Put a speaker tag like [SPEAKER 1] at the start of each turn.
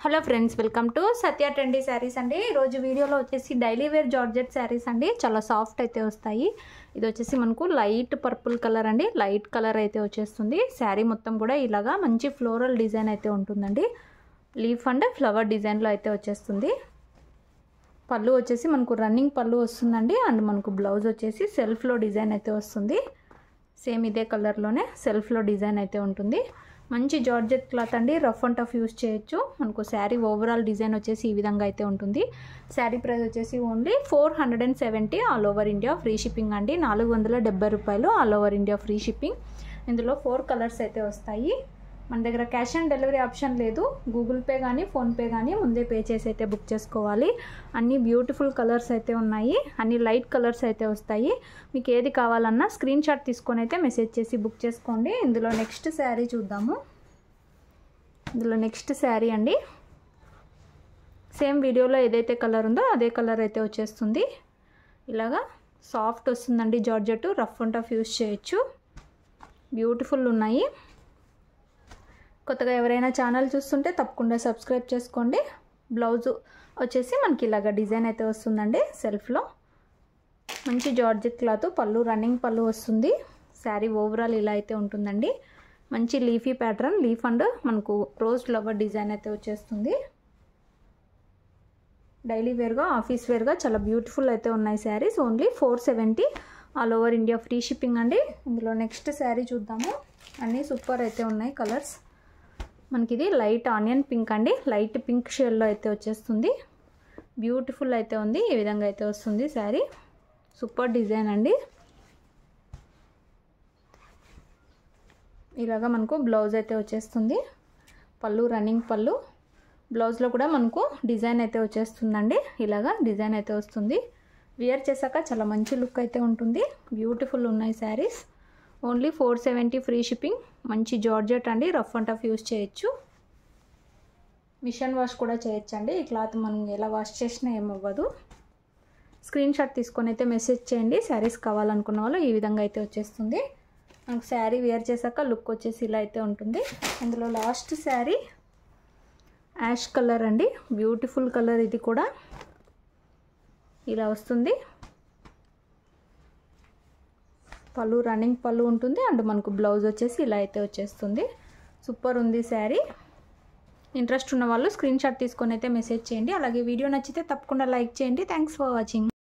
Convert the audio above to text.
[SPEAKER 1] Hello friends, welcome to Satya trendy saris అండి. ఈరోజు వీడియోలో వచ్చేసి డైలీ వేర్ జార్జెట్ శారీస్ అండి. చాలా సాఫ్ట్ అయితే వస్తాయి. ఇది వచ్చేసి మనకు లైట్ పర్పుల్ కలర్ అండి. లైట్ కలర్ అయితే వచ్చేస్తుంది. శారీ మొత్తం కూడా ఇలాగా మంచి ఫ్లోరల్ డిజైన్ అయితే ఉంటుందండి. లీఫ్ అండ్ ఫ్లవర్ డిజైన్లో అయితే వచ్చేస్తుంది. పళ్ళు వచ్చేసి మనకు రన్నింగ్ పళ్ళు వస్తుందండి. అండ్ మనకు బ్లౌజ్ వచ్చేసి సెల్ఫ్లో డిజైన్ అయితే వస్తుంది. సేమ్ ఇదే కలర్లోనే సెల్ఫ్లో డిజైన్ అయితే ఉంటుంది. మంచి జార్జెట్ క్లాత్ అండి. రఫ్ అండ్ టఫ్ యూస్ చేయొచ్చు. మనకు శారీ ఓవరాల్ డిజైన్ వచ్చేసి ఈ విధంగా అయితే ఉంటుంది. శారీ ప్రైస్ వచ్చేసి only 470 all over India free shipping అండి. 470 రూపాయలు all over India free shipping. ఇందులో 4 కలర్స్ అయితే వస్తాయి. మన దగ్గర క్యాష్ ఆన్ డెలివరీ ఆప్షన్ లేదు. గూగుల్ పే కానీ ఫోన్పే కానీ ముందే పే చేసి అయితే బుక్ చేసుకోవాలి. అన్ని బ్యూటిఫుల్ కలర్స్ అయితే ఉన్నాయి. అన్ని లైట్ కలర్స్ అయితే వస్తాయి. మీకు ఏది కావాలన్నా స్క్రీన్ షాట్ తీసుకొని అయితే మెసేజ్ చేసి బుక్ చేసుకోండి. ఇందులో నెక్స్ట్ శారీ చూద్దాము. ఇందులో నెక్స్ట్ శారీ అండి. సేమ్ వీడియోలో ఏదైతే కలర్ ఉందో అదే కలర్ అయితే వచ్చేస్తుంది. ఇలాగా సాఫ్ట్ వస్తుందండి georgette. Rough and tough use చేయొచ్చు. బ్యూటిఫుల్ ఉన్నాయి. కొత్తగా ఎవరైనా ఛానల్ చూస్తుంటే తప్పకుండా సబ్స్క్రైబ్ చేసుకోండి. బ్లౌజ్ వచ్చేసి మనకి ఇలాగ డిజైన్ అయితే వస్తుందండి. సెల్ఫ్లో మంచి జార్జెట్ క్లాత్. పళ్ళు రన్నింగ్ పళ్ళు వస్తుంది. శారీ ఓవరాల్ ఇలా అయితే ఉంటుందండి. మంచి లీఫీ ప్యాటర్న్, లీఫ్ అండ్ మనకు రోజ్ ఫ్లవర్ డిజైన్ అయితే వచ్చేస్తుంది. డైలీ వేర్గా, ఆఫీస్ వేర్గా చాలా బ్యూటిఫుల్ అయితే ఉన్నాయి saris. Only 470 all over India free shipping అండి. ఇందులో నెక్స్ట్ శారీ చూద్దాము. అన్నీ సూపర్ అయితే ఉన్నాయి కలర్స్. మనకి ఇది లైట్ ఆనియన్ పింక్ అండి. లైట్ పింక్ షేడ్లో అయితే వచ్చేస్తుంది. బ్యూటిఫుల్ అయితే ఉంది. ఈ విధంగా అయితే వస్తుంది శారీ. సూపర్ డిజైన్ అండి. ఇలాగా మనకు బ్లౌజ్ అయితే వచ్చేస్తుంది. పళ్ళు రన్నింగ్ పళ్ళు. బ్లౌజ్లో కూడా మనకు డిజైన్ అయితే వచ్చేస్తుందండి. ఇలాగా డిజైన్ అయితే వస్తుంది. వేర్ చేశాక చాలా మంచి లుక్ అయితే ఉంటుంది. బ్యూటిఫుల్ ఉన్నాయి శారీస్. Only 470 free shipping. మంచి జార్జెట్ అండి. రఫ్ అండ్ టఫ్ యూస్ చేయొచ్చు. మిషన్ వాష్ కూడా చేయొచ్చండి. ఈ క్లాత్ మనం ఎలా వాష్ చేసినా ఏమవ్వదు. స్క్రీన్ షాట్ తీసుకొని అయితే మెసేజ్ చేయండి. శారీస్ కావాలనుకున్న వాళ్ళు. ఈ విధంగా అయితే వచ్చేస్తుంది. మనకు శారీ వేర్ చేశాక లుక్ వచ్చేసి ఇలా అయితే ఉంటుంది. ఇందులో లాస్ట్ శారీ యాష్ కలర్ అండి. Beautiful colour. ఇది కూడా ఇలా వస్తుంది. పళ్ళు రన్నింగ్ పళ్ళు ఉంటుంది. అండ్ మనకు బ్లౌజ్ వచ్చేసి ఇలా అయితే వచ్చేస్తుంది. సూపర్ ఉంది శారీ. ఇంట్రెస్ట్ ఉన్న వాళ్ళు స్క్రీన్ షాట్ తీసుకొని అయితే మెసేజ్ చేయండి. అలాగే వీడియో నచ్చితే తప్పకుండా లైక్ చేయండి. Thanks for watching.